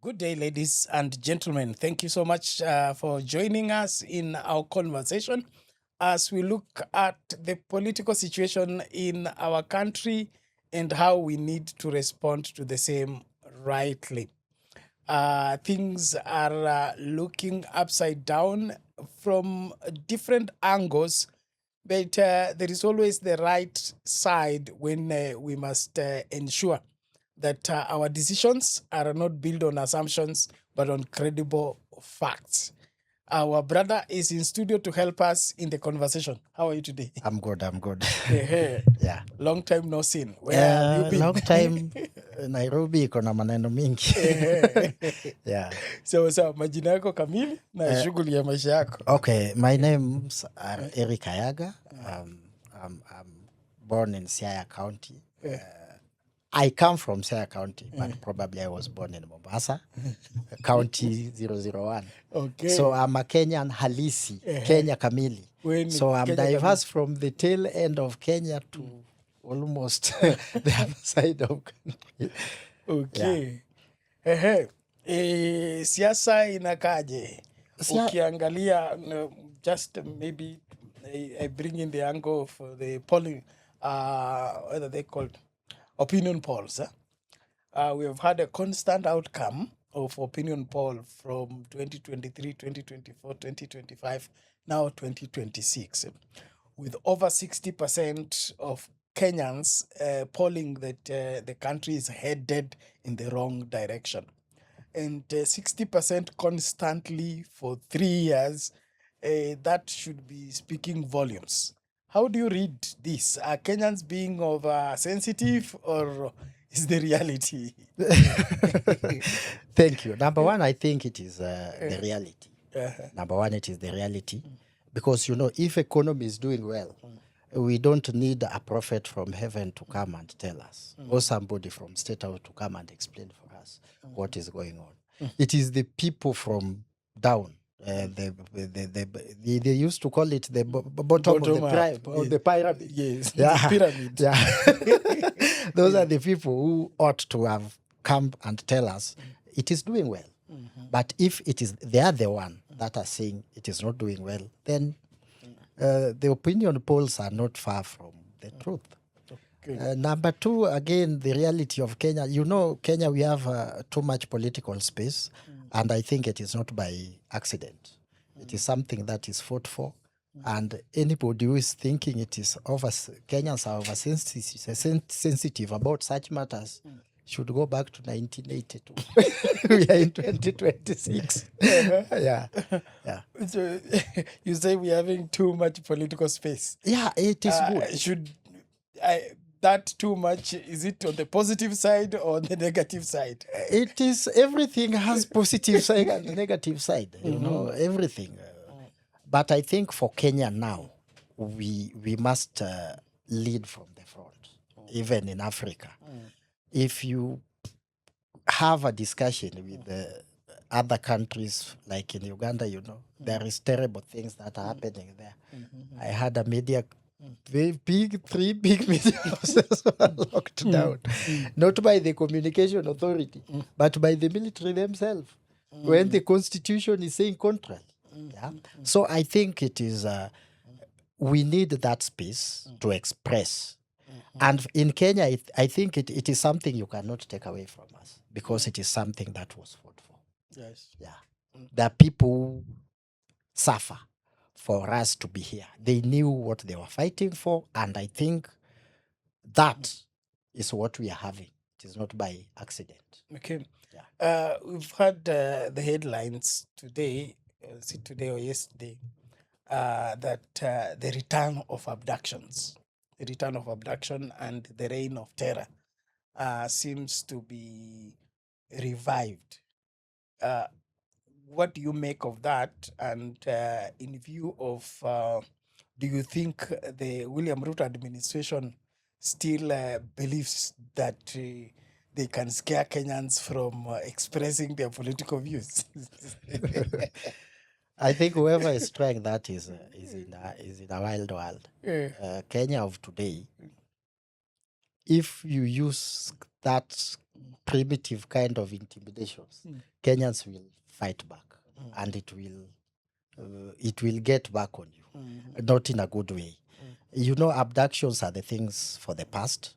Good day, ladies and gentlemen. Thank you so much for joining us in our conversation as we look at the political situation in our country and how we need to respond to the same rightly. Things are looking upside down from different angles, but there is always the right side when we must ensure that our decisions are not built on assumptions but on credible facts. Our brother is in studio to help us in the conversation. How are you today? I'm good. Ehe. Yeah. Long time no seen. Where have you been? Long time Nairobi iko na maneno mingi. Ehe. Yeah. So, majina yako kamili na shughuli ya maisha yako. Okay, my name's Eric Ayaga. I'm born in Siaya County. I come from Siaya County, but probably I was born in Mombasa, County 001. Okay. So I'm a Kenyan halisi, Kenya kamili. So I'm Kenya diverse from the tail end of Kenya to almost the other side of country. Okay. Siasa inakaje? Ukiangalia, just maybe I bring in the angle of the polling, what are they called? Opinion polls. We have had a constant outcome of opinion poll from 2023, 2024, 2025, now 2026, with over 60% of Kenyans polling that the country is headed in the wrong direction. And 60% constantly for 3 years, that should be speaking volumes. How do you read this? Are Kenyans being oversensitive or is the reality? Thank you. Number one, I think it is the reality. Number one, it is the reality. Because, if economy is doing well, we don't need a prophet from heaven to come and tell us, or somebody from State House to come and explain for us what is going on. It is the people from down. They used to call it the bottom of the pyramid. Yes, Yeah. the pyramid. Yeah. Those are the people who ought to have come and tell us it is doing well. But if they are the one that are saying it is not doing well, then the opinion polls are not far from the truth. Okay. Number two, again, the reality of Kenya. Kenya, we have too much political space, and I think it is not by accident. It is something that is fought for, and anybody who is thinking it is Kenyans are oversensitive about such matters should go back to 1982. We are in 2026. Yeah. So you say we're having too much political space. Yeah, it is good. That too much, is it on the positive side or on the negative side? It is, everything has positive side and negative side, everything. But I think for Kenya now, we must lead from the front, even in Africa. If you have a discussion with the other countries, like in Uganda, there is terrible things that are happening there. I had a three big media houses were locked down, not by the communication authority, but by the military themselves, when the constitution is saying contrary. Yeah. So I think it is, we need that space to express. And in Kenya, I think it is something you cannot take away from us, because it is something that was fought for. Yes. Yeah. There are people who suffer for us to be here. They knew what they were fighting for, and I think that is what we are having. It is not by accident. Okay. Yeah. We've had the headlines today, today or yesterday, that the return of abductions, and the reign of terror seems to be revived. What do you make of that? And in view of, do you think the William Ruto administration still believes that they can scare Kenyans from expressing their political views? I think whoever is trying that is in a wild world. Yeah. Kenya of today if you use that primitive kind of intimidations, Kenyans will fight back, and it will get back on you, not in a good way. You know, abductions are the things for the past.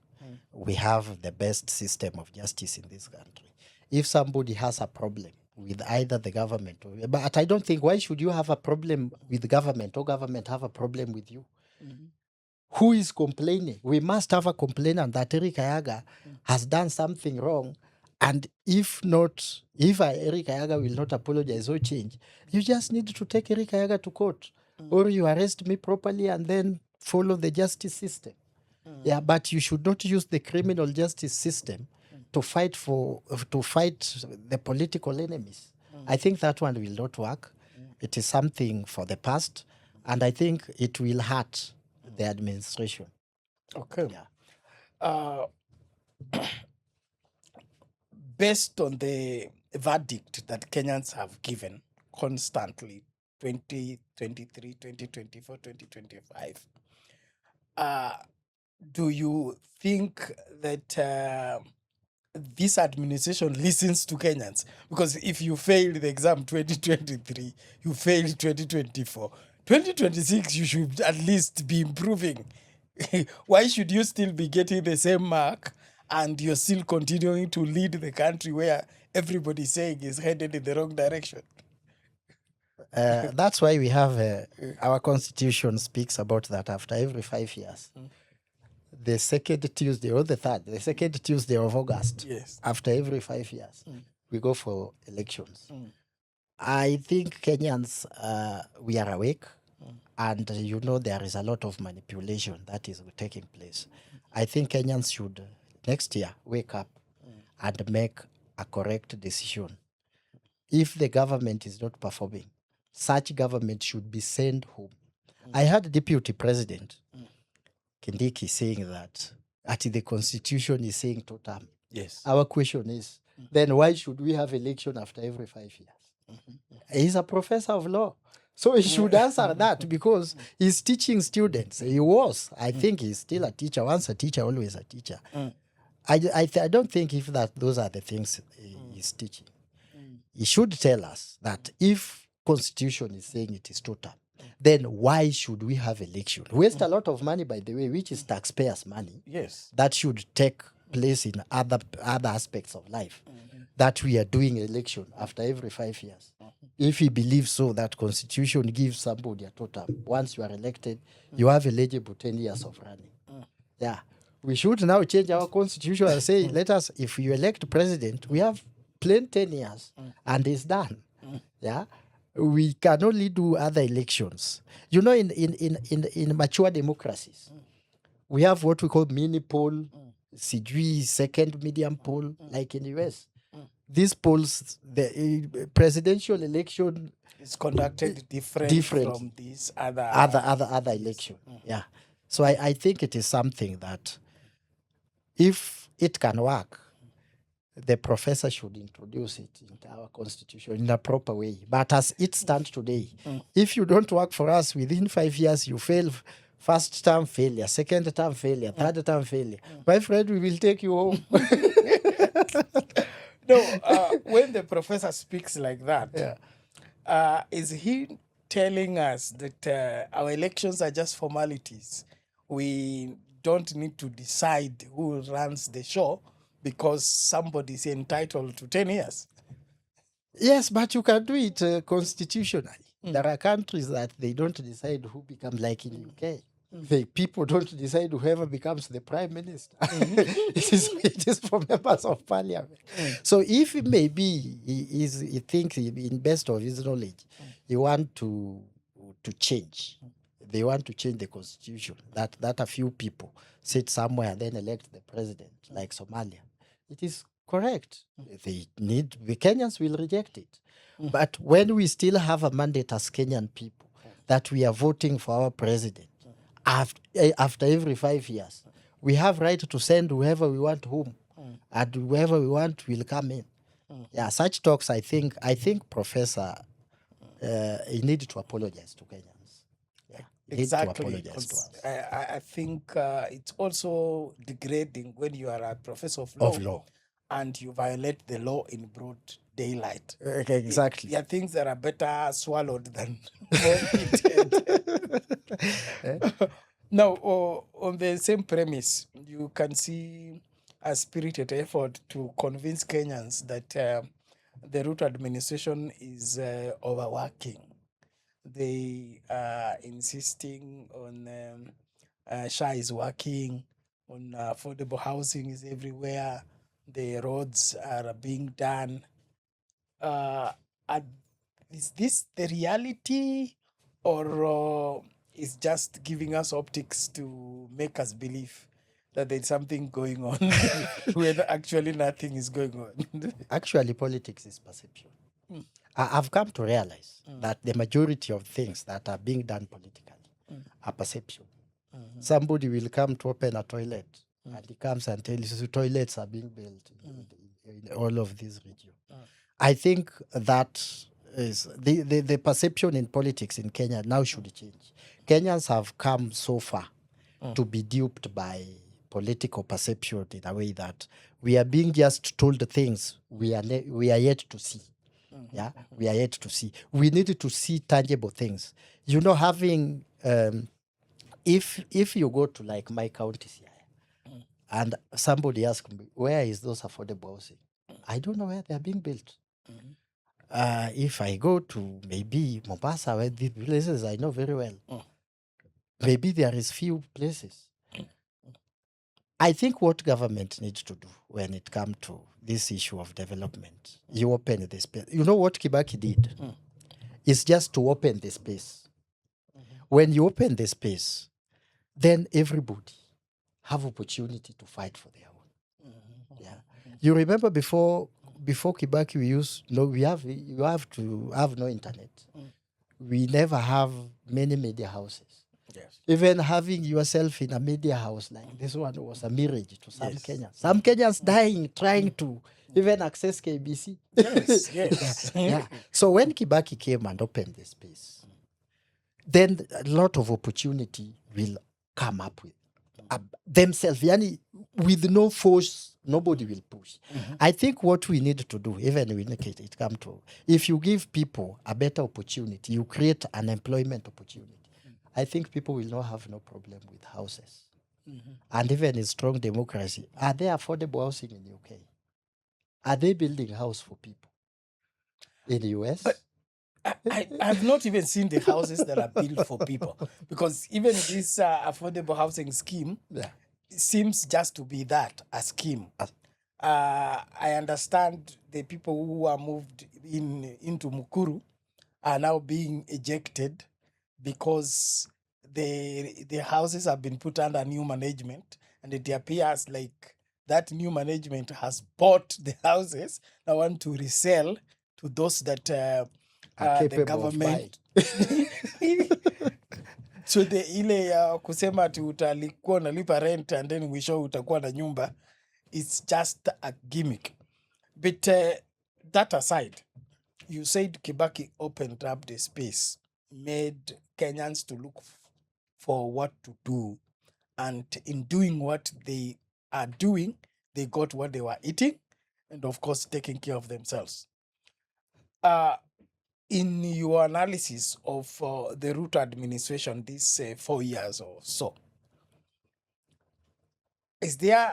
We have the best system of justice in this country. If somebody has a problem with either the government but I don't think, why should you have a problem with the government or government have a problem with you? Who is complaining? We must have a complainant that Eric Ayaga has done something wrong. And if Eric Ayaga will not apologize or change, you just need to take Eric Ayaga to court, or you arrest me properly and then follow the justice system. Yeah, but you should not use the criminal justice system to fight the political enemies. I think that one will not work. It is something for the past, and I think it will hurt the administration. Okay. Yeah. Based on the verdict that Kenyans have given constantly, 2023, 2024, 2025, do you think that this administration listens to Kenyans? Because if you failed the exam 2023, you failed 2024, 2026, you should at least be improving. Why should you still be getting the same mark and you're still continuing to lead the country where everybody's saying is headed in the wrong direction? That's why we have our constitution speaks about that after every 5 years. The second Tuesday or the second Tuesday of August, Yes. after every 5 years, we go for elections. I think Kenyans, we are awake, and you know there is a lot of manipulation that is taking place. I think Kenyans should next year wake up and make a correct decision. If the government is not performing, such government should be sent home. I heard Deputy President Kindiki saying that the constitution is saying 2 term. Yes. Our question is, then why should we have election after every 5 years? He's a professor of law. So he should answer that, because he's teaching students. He was. I think he's still a teacher. Once a teacher, always a teacher. I don't think if those are the things he's teaching. He should tell us that if constitution is saying it is 2 term, then why should we have election? Waste a lot of money, by the way, which is taxpayers' money. Yes. That should take place in other aspects of life. That we are doing election after every 5 years. If he believes so, that constitution gives somebody a 2 term. Once you are elected, you have eligible 10 years of running. Yeah. We should now change our constitution and say, let us, if you elect president, we have plain 10 years and it's done. Yeah. We can only do other elections. You know, in mature democracies, we have what we call mini poll, CG, second medium poll, like in the US. These polls, the presidential election is conducted different from these other election. Yeah. So I think it is something that, if it can work, the professor should introduce it into our constitution in a proper way. But as it stands today, if you don't work for us within 5 years, you fail. First term failure, second term failure, third term failure. My friend, we will take you home. No, when the professor speaks like that, is he telling us that our elections are just formalities? We don't need to decide who runs the show because somebody is entitled to 10 years. Yes, but you can do it constitutionally. There are countries that they don't decide who becomes, like in UK. The people don't decide whoever becomes the prime minister. It is for members of parliament. So if maybe he thinks in best of his knowledge, he want to change. They want to change the constitution. That a few people sit somewhere and then elect the president, like Somalia. It is correct. The Kenyans will reject it. But when we still have a mandate as Kenyan people that we are voting for our president, after every 5 years, we have right to send whoever we want home, and whoever we want will come in. Yeah, such talks, I think Professor, he needed to apologize to Kenyans. You need to Exactly, apologize to because us. I think it's also degrading when you are a professor of Of law law. and you violate the law in broad daylight. Exactly. There are things that are better swallowed than vomited. Now, on the same premise, you can see a spirited effort to convince Kenyans that the Ruto administration is overworking. They are insisting on SHA is working, on affordable housing is everywhere, the roads are being done. Are, is this the reality, or is just giving us optics to make us believe that there's something going on when actually nothing is going on? Actually, politics is perception. I've come to realize that the majority of things that are being done politically are perception. Somebody will come to open a toilet and he comes and tells you toilets are being built in all of this region. I think that is the perception in politics in Kenya now should change. Kenyans have come so far to be duped by political perception in a way that we are being just told things we are yet to see. Yeah, we are yet to see. We need to see tangible things. You know, having if you go to like my county here, and somebody asks me where is those affordable housing, I don't know where they are being built. If I go to maybe Mombasa, where these places I know very well, maybe there is few places. I think what government needs to do when it comes to this issue of development, you open the space. You know what Kibaki did? Is just to open the space. When you open the space, then everybody have opportunity to fight for their own. Yeah. You remember before Kibaki you have to have no internet. We never have many media houses. Yes. Even having yourself in a media house like this one was a mirage to some Yes. Kenyans. Some Kenyans dying trying to even access KBC. Yes, yes. Yeah. So when Kibaki came and opened the space, then a lot of opportunity will come up with themselves. Yani, with no force, nobody will push. I think what we need to do, even when it come to, if you give people a better opportunity, you create an employment opportunity. I think people will not have no problem with houses. And even in strong democracy, are there affordable housing in the UK? Are they building house for people in the US? But I've not even seen the houses that are built for people, because even this affordable housing scheme seems just to be that, a scheme. I understand the people who are moved into Mukuru are now being ejected because the houses have been put under new management, and it appears like that new management has bought the houses. Now want to resell to those that the capable of government so ile ya kusema ati utalikuwa unalipa rent and then mwisho utakuwa na nyumba, it's just a gimmick. But that aside, you said Kibaki opened up the space, made Kenyans to look for what to do, and in doing what they are doing, they got what they were eating, and of course taking care of themselves. In your analysis of the Ruto administration these 4 years or so, is there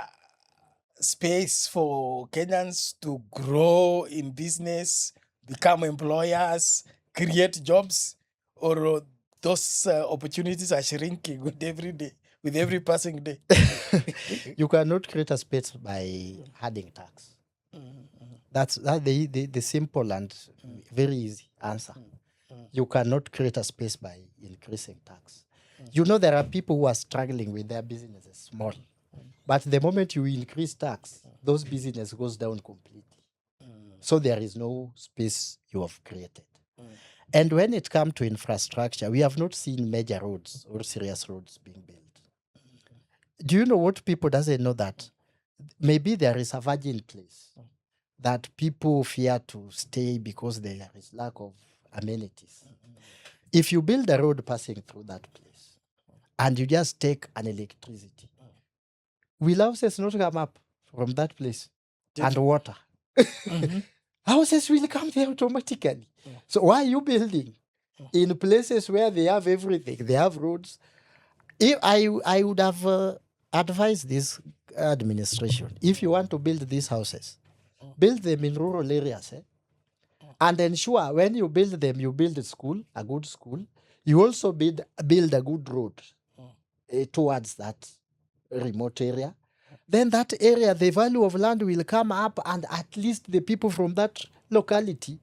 space for Kenyans to grow in business, become employers, create jobs, or those opportunities are shrinking with every day, with every passing day? You cannot create a space by adding tax. That's the simple and very easy answer. You cannot create a space by increasing tax. You know, there are people who are struggling with their businesses small. But the moment you increase tax, those business goes down completely. So there is no space you have created. And when it comes to infrastructure, we have not seen major roads or serious roads being built. Do you know what people doesn't know? That maybe there is a virgin place that people fear to stay because there is lack of amenities. If you build a road passing through that place, and you just take an electricity. Will houses not come up from that place? And water. Houses will come there automatically. So why are you building in places where they have everything? They have roads. If I would have advised this administration, if you want to build these houses, build them in rural areas, and ensure when you build them, you build a good school. You also build a good road towards that remote area. Then that area, the value of land will come up, and at least the people from that locality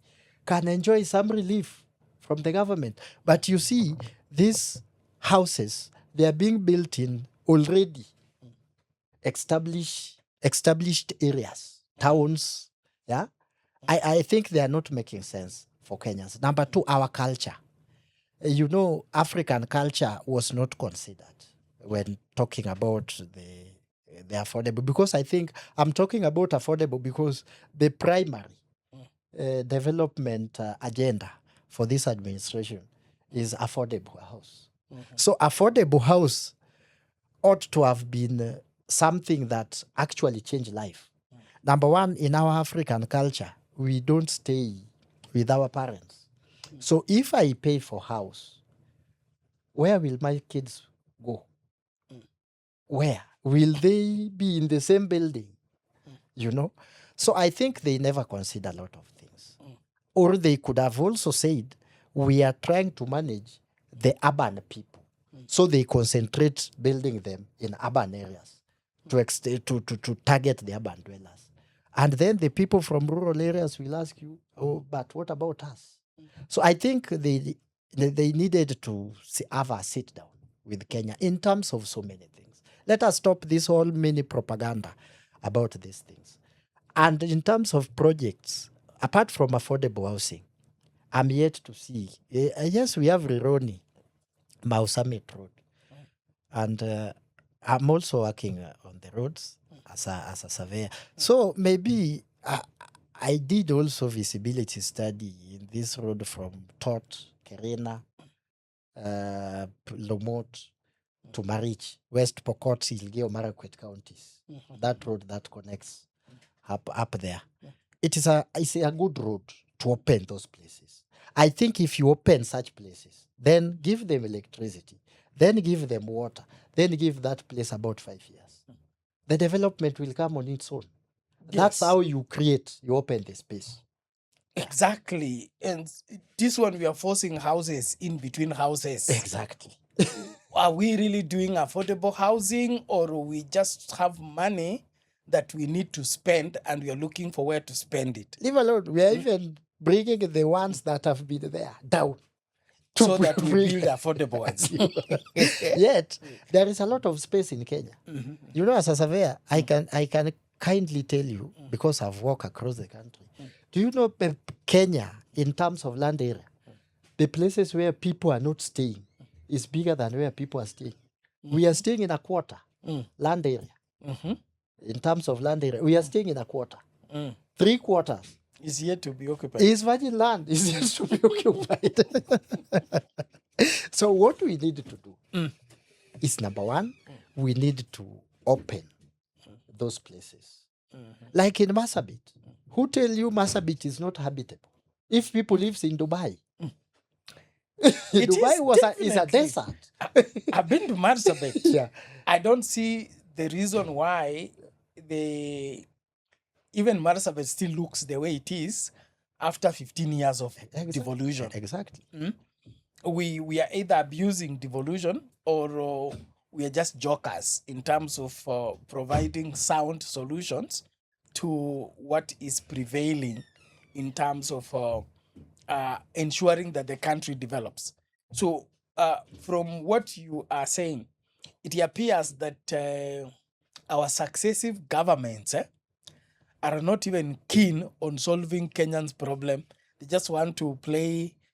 can enjoy some relief from the government. But you see, these houses, they are being built in already established areas, towns. Yeah, I think they are not making sense for Kenyans. Number two, our culture. You know, African culture was not considered when talking about the affordable, because I think I'm talking about affordable because the primary development agenda for this administration is affordable house. So affordable house ought to have been something that actually changed life. Number one, in our African culture, we don't stay with our parents. So if I pay for house, where will my kids go? Where? Will they be in the same building? You know? So I think they never consider a lot of things. Or they could have also said, we are trying to manage the urban people. So they concentrate building them in urban areas to target the urban dwellers. And then the people from rural areas will ask you, oh, but what about us? So I think they needed to have a sit down with Kenya in terms of so many things. Let us stop this whole mini propaganda about these things. And in terms of projects, apart from affordable housing, I'm yet to see. Yes, we have Rironi, Mau Summit Road. And I'm also working on the roads as a surveyor. So maybe I did also visibility study in this road from Tot, Kerena, Lomot to Marich, West Pokot, Ilgeo, Marakwet counties. That road that connects up there. It's a good road to open those places. I think if you open such places, then give them electricity, then give them water, then give that place about 5 years. The development will come on its own. That's how you open the space. Exactly. And this one, we are forcing houses in between houses. Exactly. Are we really doing affordable housing, or we just have money that we need to spend and we are looking for where to spend it? Leave alone. We are even bringing the ones that have been there down. So that we build affordable ones. Yet, there is a lot of space in Kenya. You know, as a surveyor, I can kindly tell you, because I've walked across the country. Do you know Kenya, in terms of land area, the places where people are not staying is bigger than where people are staying. We are staying in a quarter land area. In terms of land area, we are staying in a quarter. 3 quarters is yet to be occupied. Is virgin land is yet to be occupied. So what we need to do is, number one, we need to open those places. Like in Marsabit. Who tell you Marsabit is not habitable? If people live in Dubai. Dubai is a desert. I've been to Marsabit. Yeah. I don't see the reason why even Marsabit still looks the way it is after 15 years of devolution. Exactly. We are either abusing devolution or we are just jokers in terms of providing sound solutions to what is prevailing in terms of ensuring that the country develops. So from what you are saying, it appears that our successive governments are not even keen on solving Kenyan's problem. They just want to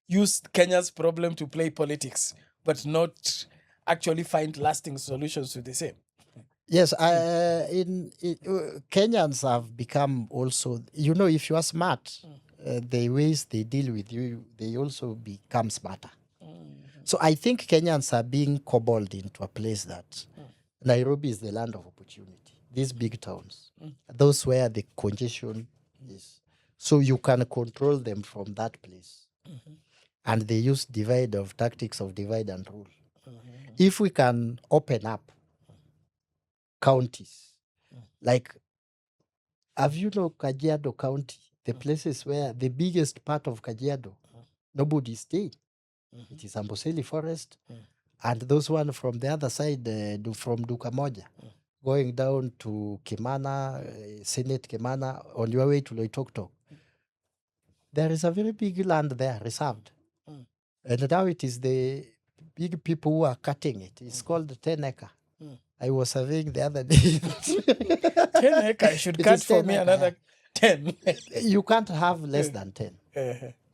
use Kenya's problem to play politics, but not actually find lasting solutions to the same. Yes, Kenyans have become also, if you are smart, the ways they deal with you, they also become smarter. So I think Kenyans are being cobbled into a place that Nairobi is the land of opportunity. These big towns, those where the congestion is. So you can control them from that place. And they use tactics of divide and rule. If we can open up counties, like, have you know Kajiado County, the places where the biggest part of Kajiado, nobody stay. It is Amboseli Forest, and those one from the other side, from Dukamoja, going down to Kimana, Senate Kimana, on your way to Loitoktok. There is a very big land there reserved. And now it is the big people who are cutting it. It's called 10 acre. I was surveying the other day. 10 acre, you should It cut is for 10 me acre, another 10. You can't have less than 10.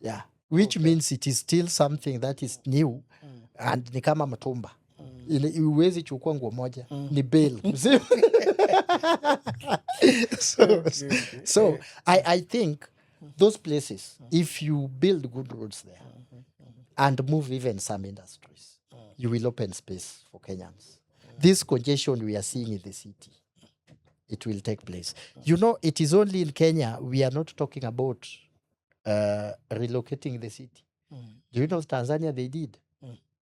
Yeah. Which means it is still something that is new and ni kama mtumba. Uwezi chukua nguo moja. Ni bail. So I think those places, if you build good roads there and move even some industries, you will open space for Kenyans. This congestion we are seeing in the city, it will take place. You know, it is only in Kenya we are not talking about relocating the city. Do you know Tanzania they did?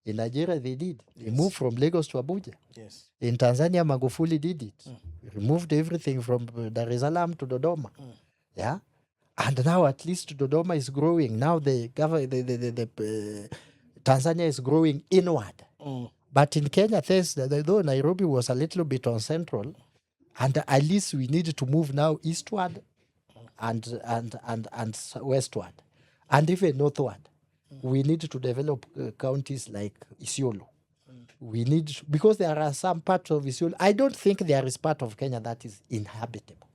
In Nigeria they did. They moved from Lagos to Abuja. Yes. In Tanzania, Magufuli did it. Removed everything from Dar es Salaam to Dodoma. Yeah. And now at least Dodoma is growing. Now the Tanzania is growing inward. But in Kenya, though Nairobi was a little bit on central, and at least we need to move now eastward and westward, and even northward. We need to develop counties like Isiolo. We need, because there are some parts of Isiolo. I don't think there is part of Kenya that is inhabitable.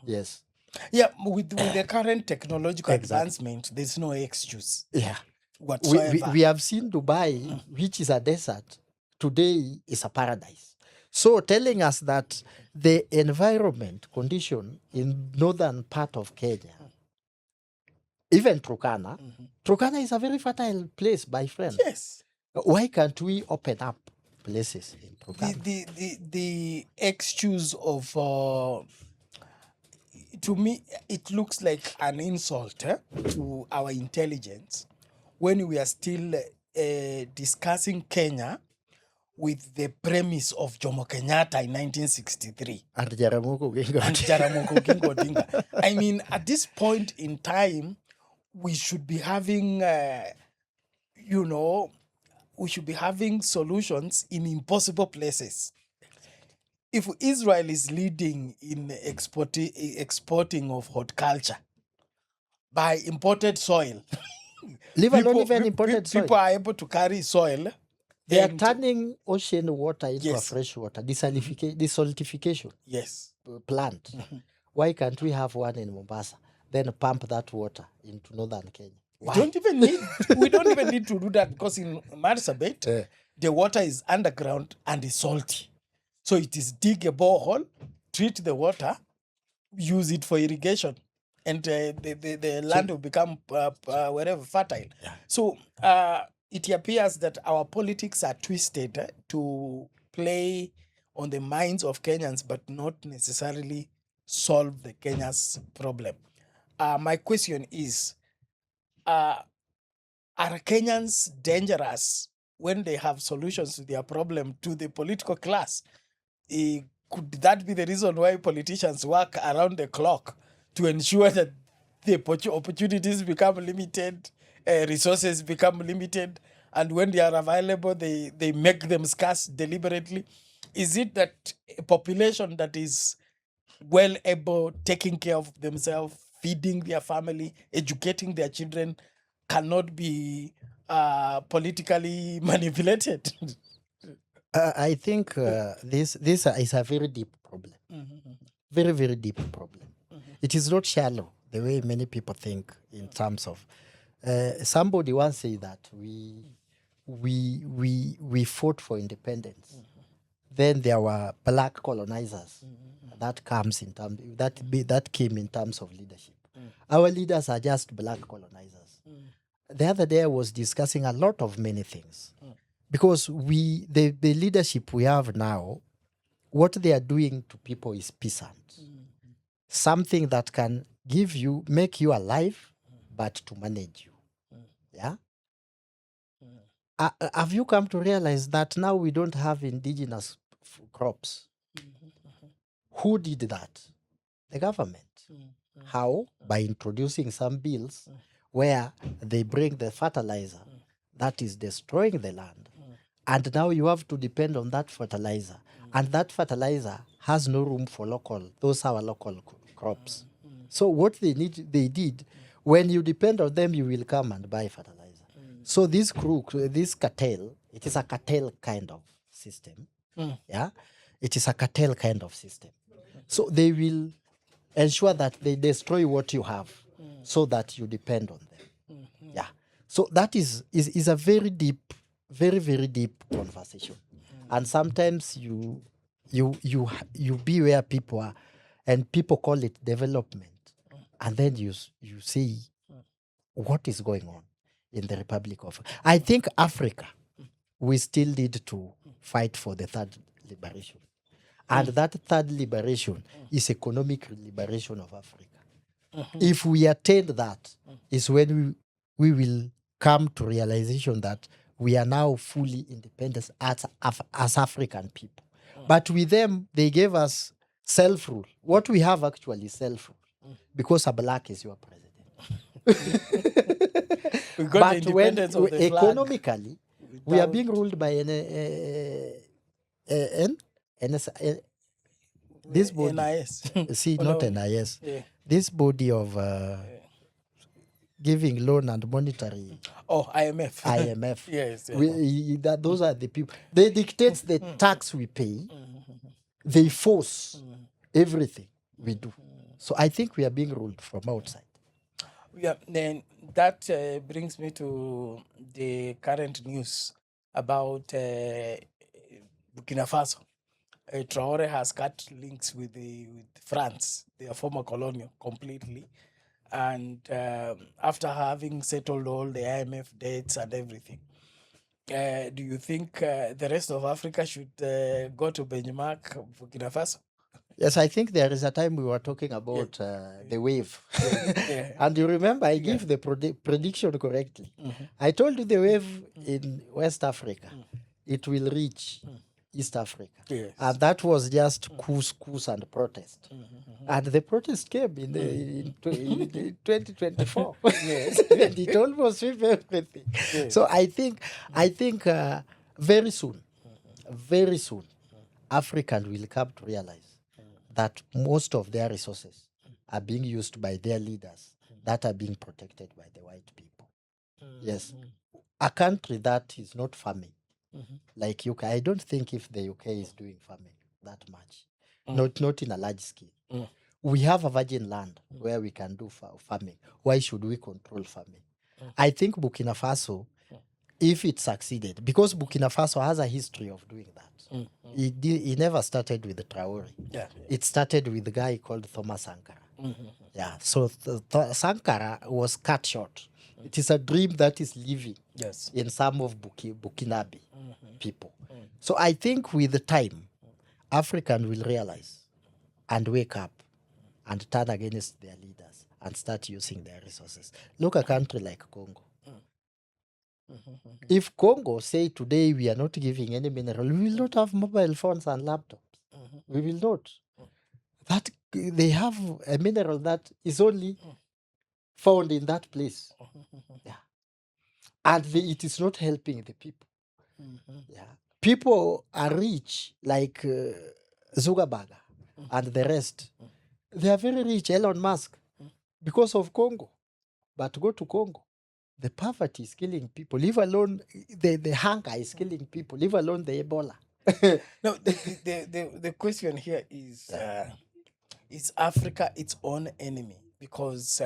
Yes. Yeah, with the current technological advancement, there's no excuse. Yeah. Whatsoever. We have seen Dubai, which is a desert, today is a paradise. So telling us that the environment condition in northern part of Kenya, even Turkana, Turkana is a very fertile place, my friend. Yes. Why can't we open up places in Turkana? The excuse of to me, it looks like an insult to our intelligence when we are still discussing Kenya with the premise of Jomo Kenyatta in 1963. And Jaramogi Oginga Odinga. I mean, at this point in time, we should be having, we should be having solutions in impossible places. If Israel is leading in exporting of horticulture by imported soil, leave alone even imported soil. People are able to carry soil. They are turning ocean water into a fresh water, desaltification yes. plant. Why can't we have one in Mombasa? Then pump that water into northern Kenya. Why? We don't even need to do that, because in Marsabit, the water is underground and is salty. So it is dig a borehole, treat the water, use it for irrigation, and the land will become wherever fertile. Yeah. So it appears that our politics are twisted to play on the minds of Kenyans, but not necessarily solve the Kenya's problem. My question is, are Kenyans dangerous when they have solutions to their problem to the political class? Could that be the reason why politicians work around the clock to ensure that the opportunities become limited, resources become limited, and when they are available, they make them scarce deliberately? Is it that a population that is well able, taking care of themselves, feeding their family, educating their children, cannot be politically manipulated? I think this is a very deep problem. Very, very deep problem. It is not shallow the way many people think in terms of. Somebody once said that we fought for independence. Then there were black colonizers. That comes in terms that came in terms of leadership. Our leaders are just black colonizers. the other day I was discussing a lot of many things because the leadership we have now, what they are doing to people is peasant. Something that can make you alive, but to manage you. Yeah. Have you come to realize that now we don't have indigenous crops? Who did that? The government. How? By introducing some bills where they bring the fertilizer that is destroying the land. And now you have to depend on that fertilizer. And that fertilizer has no room for those our local crops. So what they did, when you depend on them, you will come and buy fertilizer. So this cartel, it is a cartel kind of system. Yeah, it is a cartel kind of system. So they will ensure that they destroy what you have so that you depend on them. Yeah. So that is a very deep, very, very deep conversation. And sometimes you be where people are and people call it development. And then you see what is going on in the Republic of I think Africa, we still need to fight for the third liberation. And that third liberation is economic liberation of Africa. If we attain that, is when we will come to realization that we are now fully independent as African people. But with them, they gave us self-rule. What we have actually is self-rule because a black is your president. We got the independence of the flag. Economically, we are being ruled by this body. NIS. See, not NIS. Yeah. This body of giving loan and monetary. Oh, IMF. IMF. Yes. Those are the people. They dictate the tax we pay. They force everything we do. So I think we are being ruled from outside. Yeah, then that brings me to the current news about Burkina Faso. Traore has cut links with France, their former colonial, completely. And after having settled all the IMF debts and everything, do you think the rest of Africa should go to benchmark Burkina Faso? Yes, I think there is a time we were talking about the wave. And you remember I gave the prediction correctly. I told you the wave in West Africa, it will reach East Africa. Yes. And that was just coups and protest. And the protest came in 2024. Yes. And it almost swept everything. Yes. So I think very soon, Africans will come to realize that most of their resources are being used by their leaders that are being protected by the white people. Yes. A country that is not farming, like UK, I don't think if the UK is doing farming that much, not in a large scale. We have a virgin land where we can do farming. Why should we control farming? I think Burkina Faso, if it succeeded, because Burkina Faso has a history of doing that. It never started with the Traore. Yeah. It started with a guy called Thomas Sankara. Yeah. So Sankara was cut short. It is a dream that is living in some of Burkinabe people. So I think with the time, Africans will realize and wake up and turn against their leaders and start using their resources. Look at a country like Congo. If Congo say today we are not giving any mineral, we will not have mobile phones and laptops. We will not. That they have a mineral that is only found in that place. Yeah. And it is not helping the people. Yeah. People are rich like Zuckerberg and the rest. They are very rich, Elon Musk, because of Congo. But go to Congo. The poverty is killing people. Leave alone the hunger is killing people. Leave alone the Ebola. No, the question here is Africa its own enemy? Because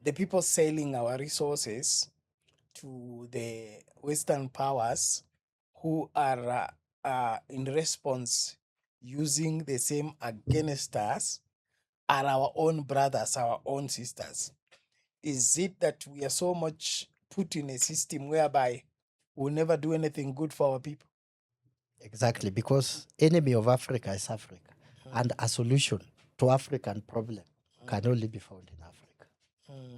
the people selling our resources to the Western powers who are in response using the same against us are our own brothers, our own sisters. Is it that we are so much put in a system whereby we'll never do anything good for our people. Exactly, because enemy of Africa is Africa, and a solution to African problem can only be found in Africa.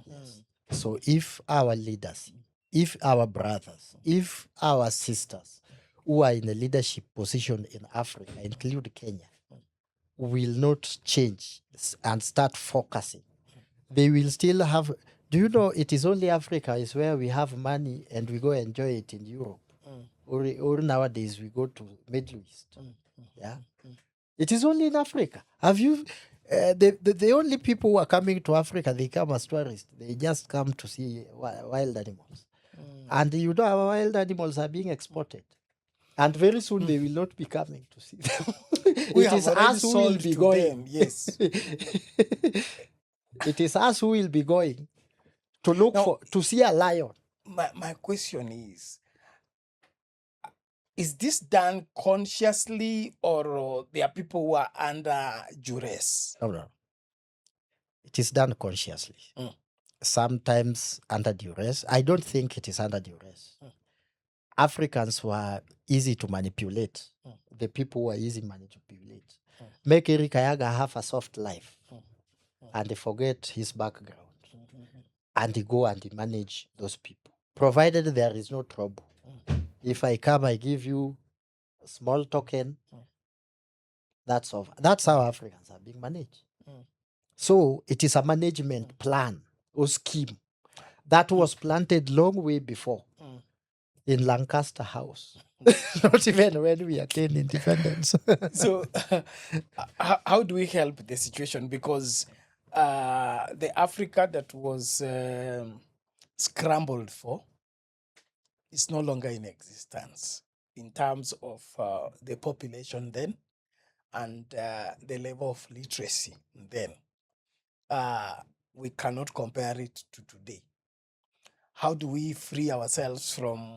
Yes. So if our leaders, if our brothers, if our sisters who are in a leadership position in Africa, include Kenya, will not change and start focusing, they will still have. Do you know it is only Africa is where we have money and we go enjoy it in Europe, or nowadays we go to Middle East. Yeah, it is only in Africa. Have you? The only people who are coming to Africa, they come as tourists. They just come to see wild animals, and you know our wild animals are being exported. And very soon they will not be coming to see them. We It have is already us who will sold be to going. them, yes. It is us who will be going to look Now, for to see a lion. my question is this done consciously, or there are people who are under duress? No, no. It is done consciously. Sometimes under duress. I don't think it is under duress. Africans were easy to manipulate. The people were easy to manipulate. Make Eric Kayaga have a soft life and forget his background and go and manage those people, provided there is no trouble. If I come, I give you a small token. That's all. That's how Africans are being managed. So it is a management plan or scheme that was planted long way before in Lancaster House. Not even when we attained independence. So, how do we help the situation? Because the Africa that was scrambled for is no longer in existence in terms of the population then and the level of literacy then. We cannot compare it to today. How do we free ourselves from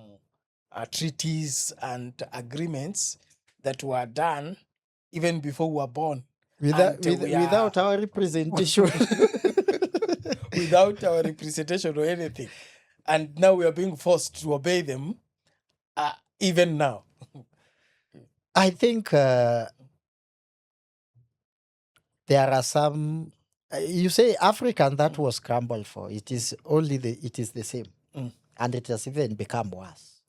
treaties and agreements that were done even before we were born? Without our representation. Without our representation or anything. And now we are being forced to obey them even now. I think there are some. You say African that was scrambled for. It is only it is the same, and it has even become worse.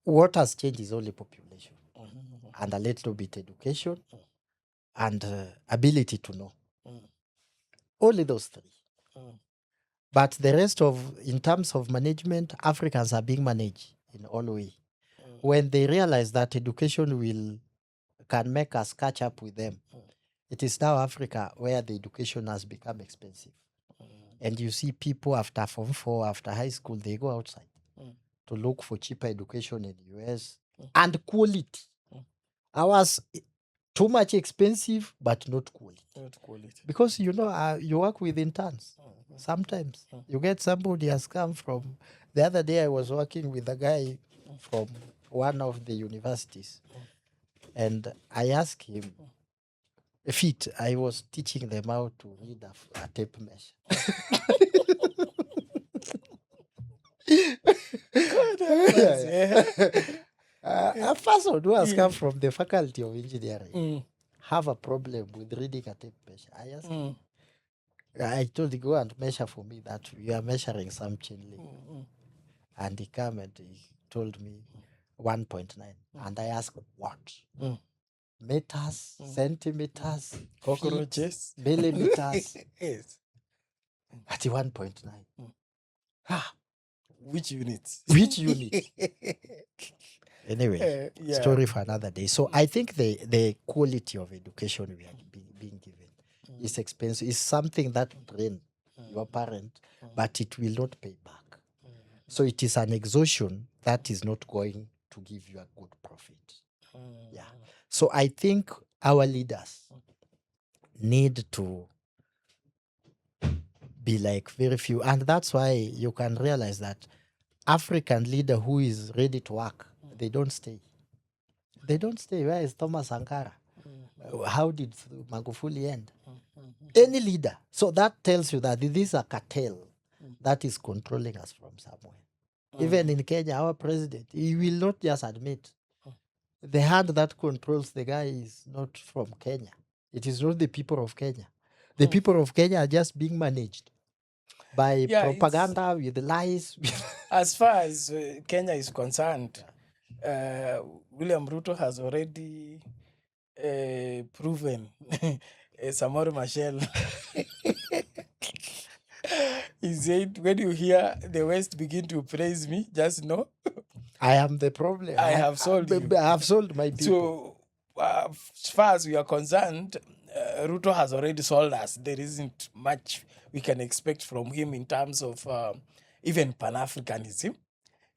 What has changed is only population and a little bit education and ability to know. Only those three. But the rest of, in terms of management, Africans are being managed in all way. When they realize that education can make us catch up with them, it is now Africa where the education has become expensive. And you see people after Form 4, after high school, they go outside to look for cheaper education in the US and quality. Ours, too much expensive, but not quality. Not quality. Because you know, you work with interns. Sometimes you get somebody has come from. The other day I was working with a guy from one of the universities, and I asked him, I was teaching them how to read a tape measure. A person who has come from the faculty of engineering have a problem with reading a tape measure. I asked him, I told him, go and measure for me that you are measuring some chain link. And he came and he told me 1.9. And I asked, what? Meters, centimeters, Cockroaches, feet, millimeters. Yes. At 1.9. Which unit? Which unit? Anyway, story for another day. So I think the quality of education we are being given is expensive. It's something that drains your parent, but it will not pay back. So it is an exhaustion that is not going to give you a good profit. Yeah. So I think our leaders need to be like very few. And that's why you can realize that African leader who is ready to work, they don't stay. They don't stay. Where is Thomas Sankara? How did Magufuli end? Any leader. So that tells you that this is a cartel that is controlling us from somewhere. Even in Kenya, our president, he will not just admit the hand that controls the guy is not from Kenya. It is not the people of Kenya. The people of Kenya are just being managed by propaganda with lies. As far as Kenya is concerned, William Ruto has already proven Samori Machel. He said, when you hear the West begin to praise me, just know I am the problem. I have sold you. I have sold my people. So, as far as we are concerned, Ruto has already sold us. There isn't much we can expect from him in terms of even Pan-Africanism.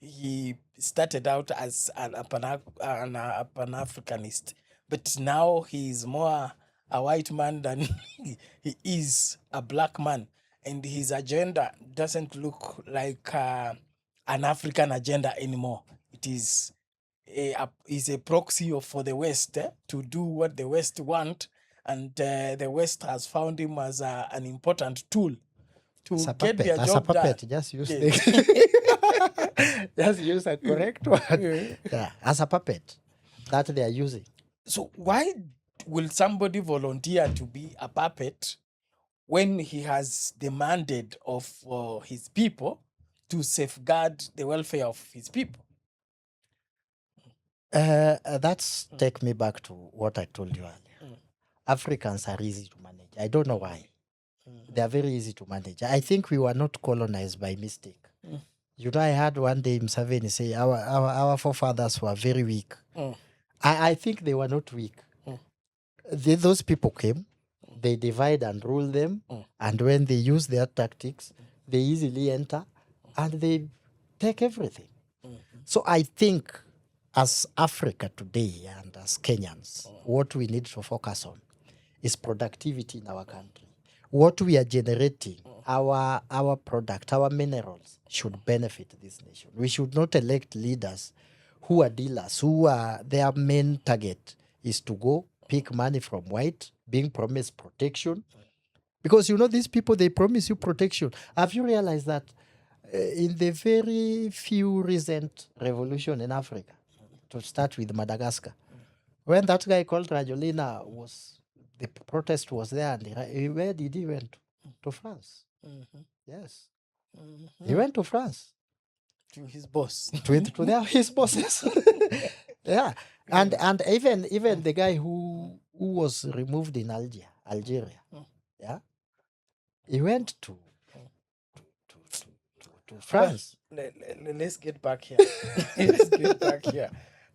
He started out as a Pan-Africanist, but now he's more a white man than he is a black man. And his agenda doesn't look like an African agenda anymore. It is a proxy for the West to do what the West want, and the West has found him as an important tool to get their job done. Just use just use a correct one. Yeah, as a puppet that they are using. So why will somebody volunteer to be a puppet when he has demanded of his people to safeguard the welfare of his people? That's take me back to what I told you earlier. Africans are easy to manage. I don't know why. They are very easy to manage. I think we were not colonized by mistake. You know, I heard one day Museveni say our forefathers were very weak. I think they were not weak. Those people came, they divide and rule them, and when they use their tactics, they easily enter and they take everything. So I think as Africa today and as Kenyans, what we need to focus on is productivity in our country. What we are generating, our product, our minerals should benefit this nation. We should not elect leaders who are dealers, their main target is to go pick money from white, being promised protection. Because you know, these people, they promise you protection. Have you realized that in the very few recent revolution in Africa, to start with Madagascar, when that guy called Rajolina the protest was there, and where did he went? To France. Yes. He went to France. To his boss. to his bosses. Yeah. And even the guy who was removed in Algeria. Yeah. He went to France. Let's get back here. Let's get back here.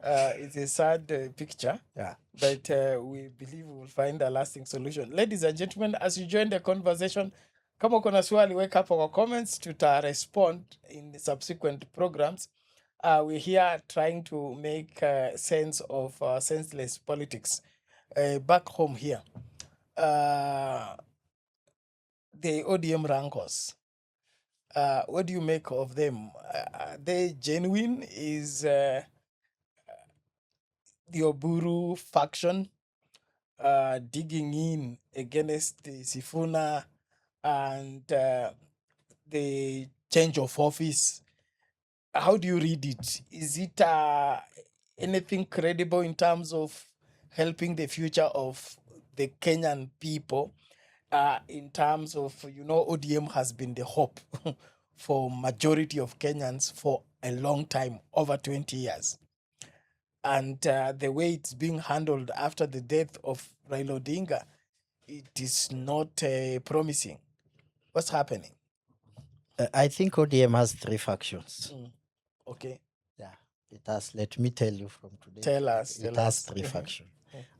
It's a sad picture, but we believe we will find a lasting solution. Ladies and gentlemen, as you join the conversation, kama kuna swali, weka hapo kwa comments, respond in the subsequent programs. We're here trying to make sense of senseless politics. Back home here, the ODM rankers, what do you make of them? Are they genuine? Is the Oburu faction digging in against the Sifuna and the change of office? How do you read it? Is it anything credible in terms of helping the future of the Kenyan people? In terms of, ODM has been the hope for majority of Kenyans for a long time, over 20 years. And the way it's being handled after the death of Raila Odinga, it is not promising. What's happening? I think ODM has 3 factions. Okay. Yeah, it has. Let me tell you from today. Tell us. It has 3 factions.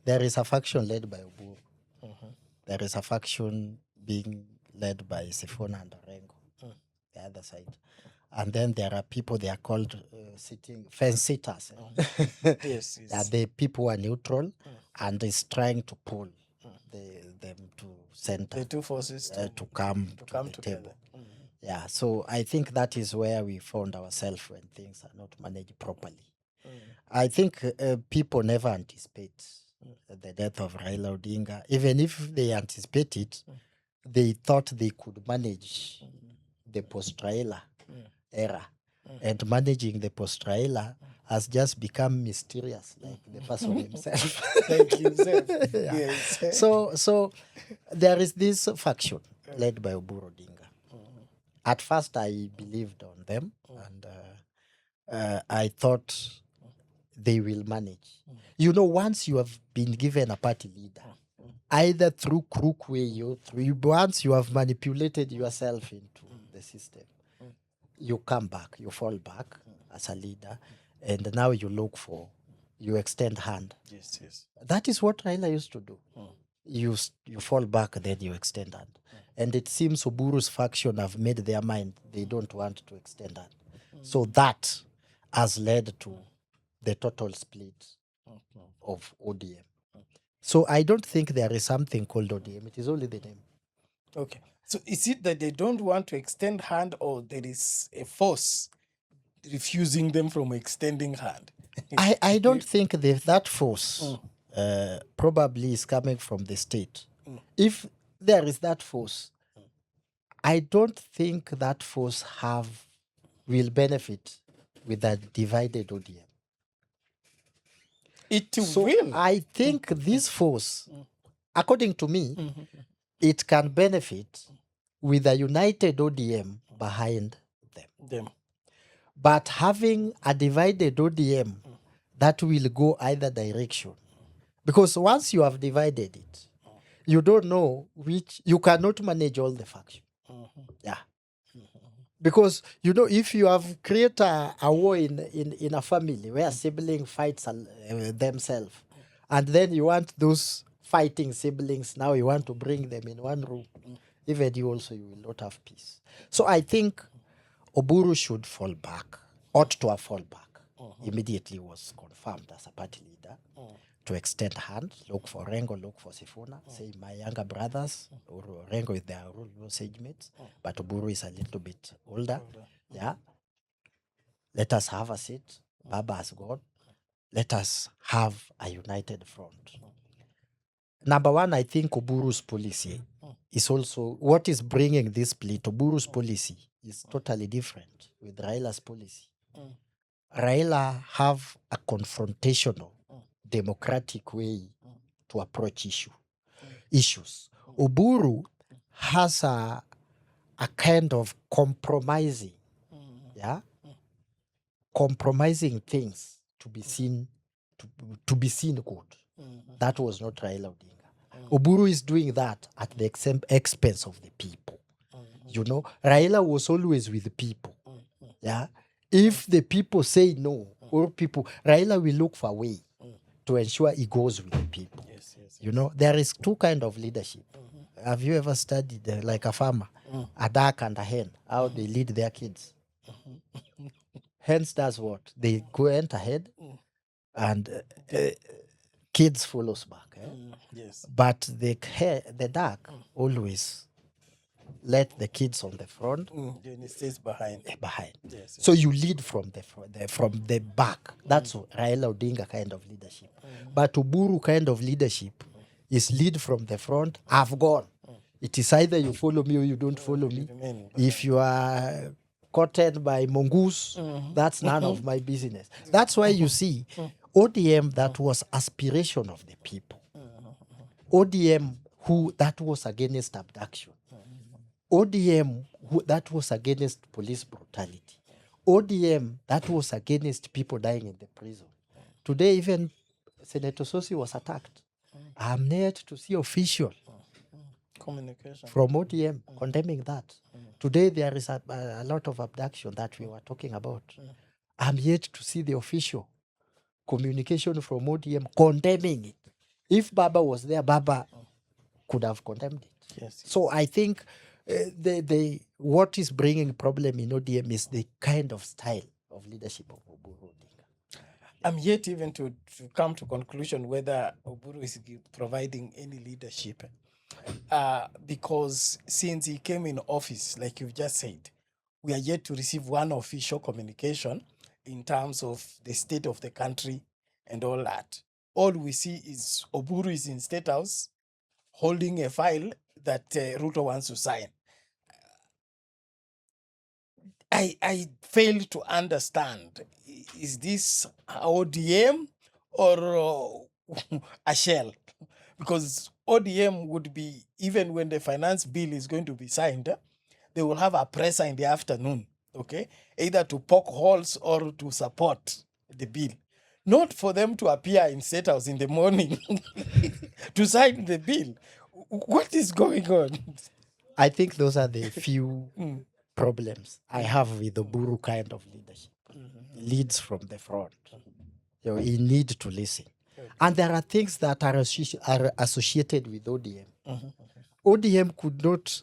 There is a faction led by Oburu. There is a faction being led by Sifuna and Orengo, the other side. And then there are people, they are called fence sitters. Yes. They are the people who are neutral and is trying to pull them to center. The two forces to come to the together. table. Yeah, so I think that is where we found ourselves when things are not managed properly. I think people never anticipate the death of Raila Odinga. Even if they anticipate it, they thought they could manage the post-Raila era. And managing the post-Raila has just become mysterious, like the person himself. Like himself. Yeah. Yes. So there is this faction led by Oburu Odinga. At first, I believed on them, and I thought they will manage. You know, once you have been given a party leader, either through crook way or through once you have manipulated yourself into the system, you come back, you fall back as a leader, and now you extend hand. Yes, yes. That is what Raila used to do. You fall back, then you extend hand. And it seems Oburu's faction have made their mind they don't want to extend hand. So that has led to the total split of ODM. So I don't think there is something called ODM. It is only the name. Okay. So is it that they don't want to extend hand, or there is a force refusing them from extending hand? I don't think that force probably is coming from the state. If there is that force, I don't think that force will benefit with a divided ODM. It So will. I think this force, according to me, it can benefit with a united ODM behind them. Them. But having a divided ODM that will go either direction, because once you have divided it, you don't know which, you cannot manage all the factions. Yeah. Because, you know, if you have created a war in a family where sibling fights themselves, and then you want those fighting siblings, now you want to bring them in one room, even you also, you will not have peace. So I think Oburu should fall back, ought to have fall back. Immediately was confirmed as a party leader to extend hand, look for Rengo, look for Sifuna, say my younger brothers, or Rengo is their role age mates, but Oburu is a little bit older. Yeah. Let us have a seat. Baba has gone. Let us have a united front. Number one, I think Oburu's policy is also what is bringing this split. Oburu's policy is totally different with Raila's policy. Raila have a confrontational, democratic way to approach issues. Oburu has a kind of compromising, yeah, compromising things to be seen to be seen good. That was not Raila Odinga. Oburu is doing that at the expense of the people. You know, Raila was always with the people. Yeah. If the people say no, or people, Raila will look for a way to ensure he goes with the people. Yes, yes. You know, there is two kind of leadership. Have you ever studied like a farmer, a duck and a hen, how they lead their kids? Hens does what? They go ahead and kids follows back. Yes. But the duck always let the kids on the front Then it stays behind. behind. Yes. So you lead from the back. That's Raila Odinga kind of leadership. But Uburu kind of leadership is lead from the front. I've gone. It is either you follow me or you don't follow me. remain If you are caught by mongoose, that's none of my business. That's why you see ODM that was aspiration of the people. ODM that was against abduction. ODM that was against police brutality. ODM that was against people dying in the prison. Today, even Senator Sosi was attacked. I'm yet to see official communication from ODM condemning that. Today, there is a lot of abduction that we were talking about. I'm yet to see the official communication from ODM condemning it. If Baba was there, Baba could have condemned it. Yes. So I think what is bringing problem in ODM is the kind of style of leadership of Oburu Odinga. I'm yet even to come to conclusion whether Oburu is providing any leadership. Because since he came in office, like you've just said, we are yet to receive one official communication in terms of the state of the country and all that. All we see is Oburu is in State House holding a file that Ruto wants to sign. I fail to understand. Is this ODM or a shell? Because ODM would be, even when the finance bill is going to be signed, they will have a presser in the afternoon, okay? Either to poke holes or to support the bill. Not for them to appear in State House in the morning to sign the bill. What is going on? I think those are the few problems I have with the Buru kind of leadership. Leads from the front. You need to listen. And there are things that are associated with ODM. ODM could not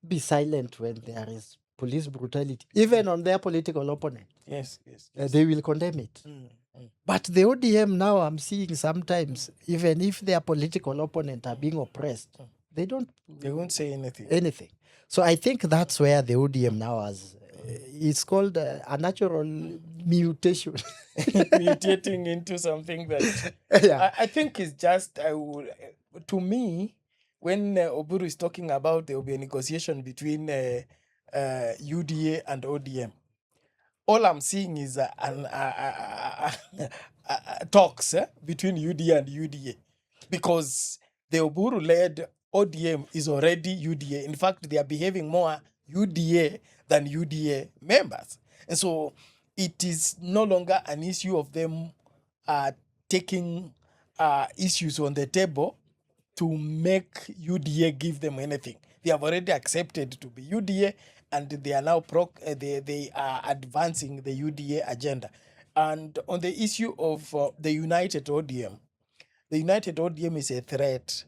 be silent when there is police brutality, even on their political opponent. Yes. They will condemn it. But the ODM now, I'm seeing sometimes, even if their political opponent are being oppressed, they won't say anything. So I think that's where the ODM now has, it's called a natural mutation. Mutating into something that I think is just, to me, when Oburu is talking about there will be a negotiation between UDA and ODM, all I'm seeing is talks between UDA and UDA, because the Oburu-led ODM is already UDA. In fact, they are behaving more UDA than UDA members. And so it is no longer an issue of them taking issues on the table to make UDA give them anything. They have already accepted to be UDA, and they are now they are advancing the UDA agenda. And on the issue of the United ODM is a threat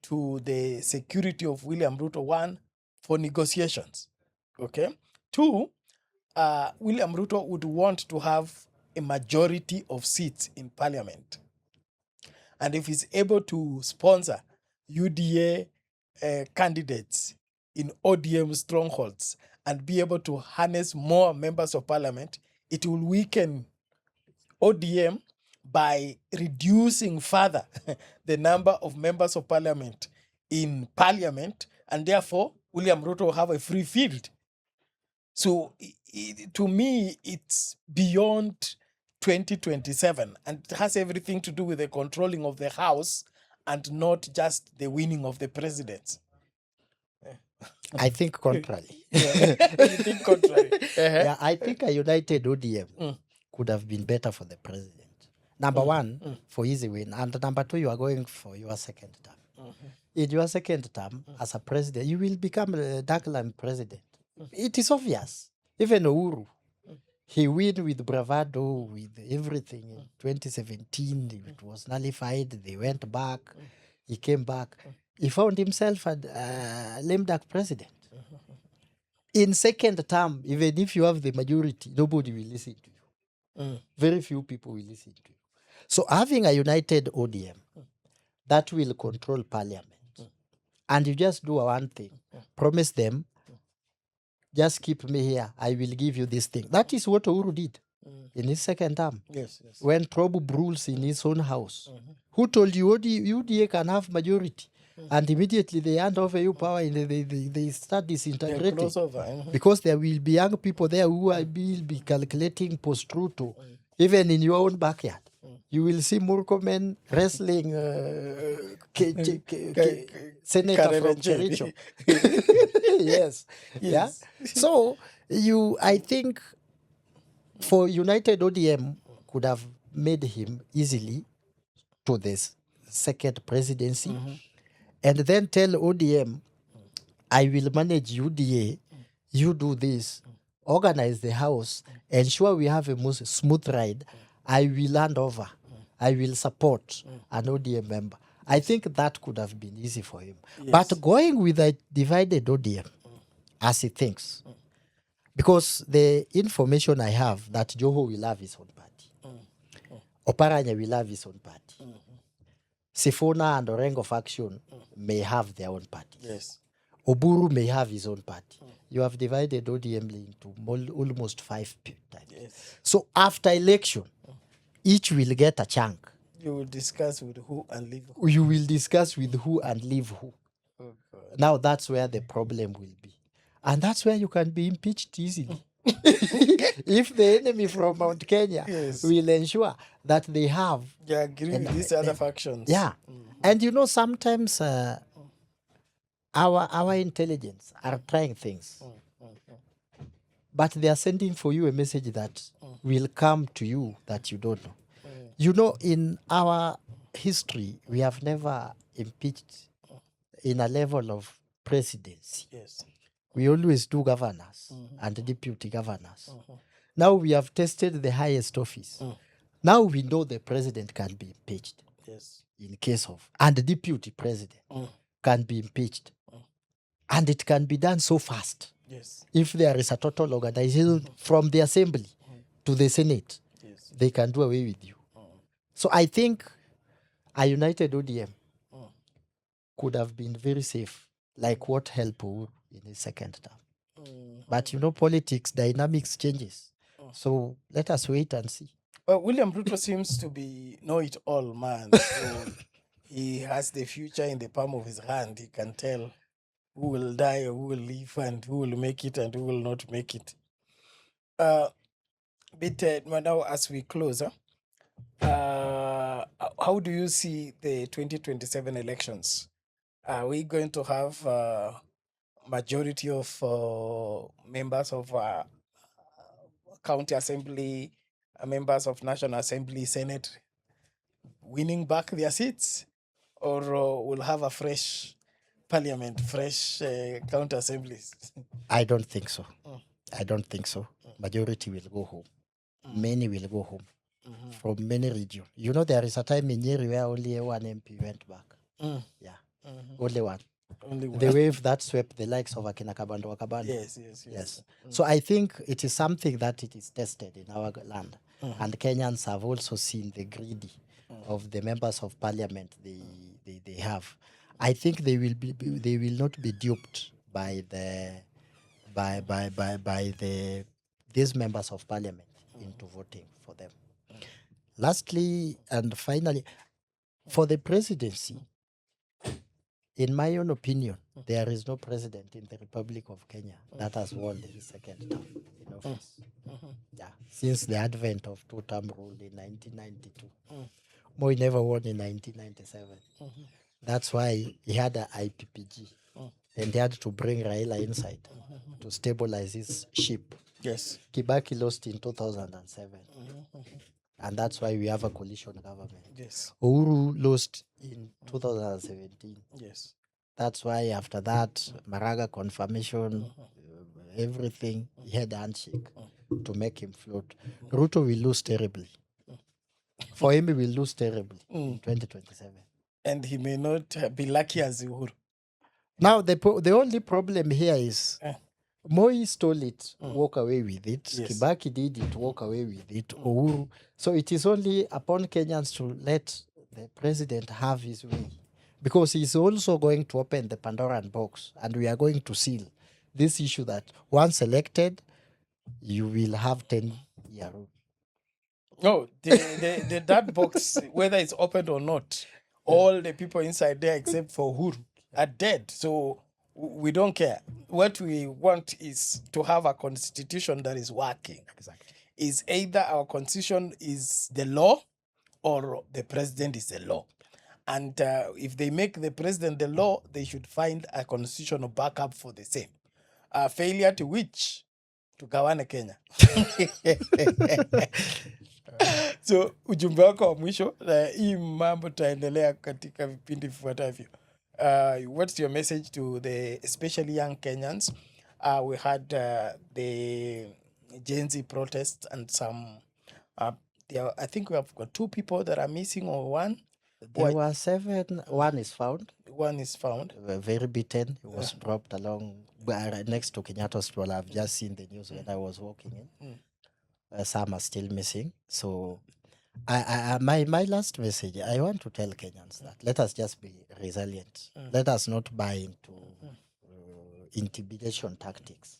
to the security of William Ruto. One, for negotiations. Okay. Two, William Ruto would want to have a majority of seats in parliament. And if he's able to sponsor UDA candidates in ODM strongholds and be able to harness more members of parliament, it will weaken ODM by reducing further the number of members of parliament in parliament, and therefore William Ruto will have a free field. So to me, it's beyond 2027, and it has everything to do with the controlling of the House and not just the winning of the president. I think contrary. You think contrary? Yeah, I think a united ODM could have been better for the president. Number one, for easy win. And number two, you are going for your second term. In your second term, as a president, you will become a darkland president. It is obvious. Even Uhuru, he win with bravado, with everything. In 2017, it was nullified. They went back. He came back. He found himself a lame duck president. In second term, even if you have the majority, nobody will listen to you. Very few people will listen to you. So having a united ODM that will control parliament, and you just do one thing, promise them, just keep me here, I will give you this thing. That is what Uhuru did in his second term. Yes. When Probu rules in his own house. Who told you UDA can have majority? And immediately they hand over you power and they start disintegrating. Because there will be young people there who will be calculating post-Ruto, even in your own backyard. You will see Murkomen wrestling senator from Kericho. Yes. Yeah. So I think for United ODM could have made him easily to this second presidency, and then tell ODM, I will manage UDA, you do this, organize the house, ensure we have a smooth ride, I will hand over, I will support an ODM member. I think that could have been easy for him. Yes. But going with a divided ODM, as he thinks, because the information I have that Joho will have his own party, Oparanya will have his own party, Sifuna and Orengo faction may have their own parties. Yes. Oburu may have his own party. You have divided ODM into almost 5 types. Yes. So after election, each will get a chunk. You will discuss with who and leave who. You will discuss with who and leave who. Oh, God. Now that's where the problem will be. And that's where you can be impeached easily. if the enemy from Mount Kenya Yes. will ensure that they have, You agree with these other factions. yeah. And you know, sometimes our intelligence are trying things, but they are sending for you a message that will come to you that you don't know. You know, in our history, we have never impeached in a level of presidency. Yes. We always do governors and deputy governors. Now we have tested the highest office. Now we know the president can be impeached. Yes. In case of, and the deputy president can be impeached. And it can be done so fast. Yes. If there is a total organization from the assembly to the Senate, Yes. they can do away with you. So I think a united ODM could have been very safe, like what helped Uhuru in his second term. But you know, politics, dynamics changes. So let us wait and see. Well, William Ruto seems to be know-it-all man. So he has the future in the palm of his hand. He can tell who will die or who will live and who will make it and who will not make it. But now as we close, how do you see the 2027 elections? Are we going to have majority of members of county assembly, members of national assembly, senate winning back their seats, or we'll have a fresh parliament, fresh county assemblies? I don't think so. I don't think so. Majority will go home. Many will go home from many regions. You know, there is a time in Nyeri where only one MP went back. Yeah, only one. Only one. The wave that swept the likes of Akina Kabando Wakabando. Yes. So I think it is something that it is tested in our land. And Kenyans have also seen the greedy of the members of parliament they have. I think they will not be duped by these members of parliament into voting for them. Lastly and finally, for the presidency, in my own opinion, there is no president in the Republic of Kenya that has won his second term in office. Yeah, since the advent of two-term rule in 1992. Moi never won in 1997. That's why he had an IPPG, and he had to bring Raila inside to stabilize his ship. Yes. Kibaki lost in 2007. And that's why we have a coalition government. Yes. Uhuru lost in 2017. Yes. That's why after that, Maraga confirmation, everything, he had a handshake to make him float. Ruto will lose terribly. For him, he will lose terribly in 2027. And he may not be lucky as Uhuru. Now, the only problem here is Moi stole it, walk away with it. Yes. Kibaki did it, walk away with it. Uhuru. So it is only upon Kenyans to let the president have his way. Because he's also going to open the Pandoran box, and we are going to seal this issue that once elected, you will have 10-year rule. No, that box, whether it's opened or not, all the people inside there except for Uhuru are dead. So we don't care. What we want is to have a constitution that is working. Exactly. Is either our constitution is the law or the president is the law. And if they make the president the law, they should find a constitutional backup for the same. Failure to which? To gawane Kenya. So ujumbe wako wa mwisho, hii mambo tutaendelea katika vipindi vifuatavyo. What's your message to the especially young Kenyans? We had the Gen Z protests and some, I think we have got 2 people that are missing or one. There were 7. One is found. One is found. Very beaten. He was dropped along next to Kenyatta Hospital. I've just seen the news when I was walking in. Some are still missing. So my last message, I want to tell Kenyans that let us just be resilient. Let us not buy into intimidation tactics.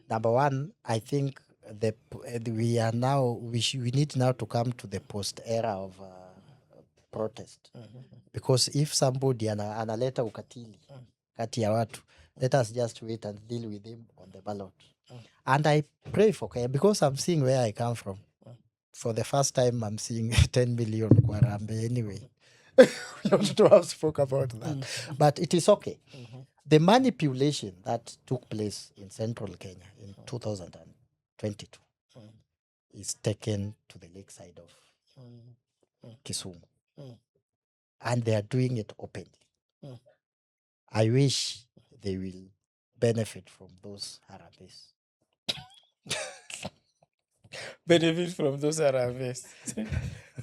Number one, I think we need now to come to the post era of protest. Because if somebody analeta ukatili kati ya watu, let us just wait and deal with him on the ballot. And I pray for Kenya because I'm seeing where I come from. For the first time, I'm seeing 10 million Kwarambe anyway. We don't have spoke about that. But it is okay. The manipulation that took place in central Kenya in 2022 is taken to the lakeside of Kisumu. And they are doing it openly. I wish they will benefit from those harambes. Benefit from those harambes.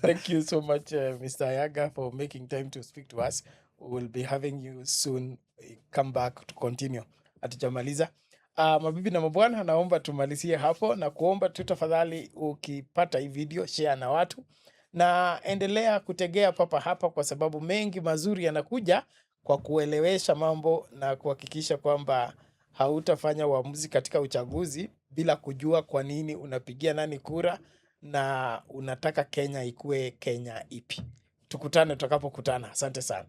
Thank you so much, Mr. Ayaga, for making time to speak to us. We will be having you soon. Come back to continue. Hatujamaliza. Mabibi na mabwana, naomba tumalizie hapo na kuomba tu tafadhali, ukipata hii video share na watu na endelea kutegea papa hapa, kwa sababu mengi mazuri yanakuja kwa kuelewesha mambo na kuhakikisha kwamba hautafanya uamuzi katika uchaguzi bila kujua kwa nini unapigia nani kura na unataka Kenya ikue Kenya ipi. Tukutane tutakapokutana. Asante sana.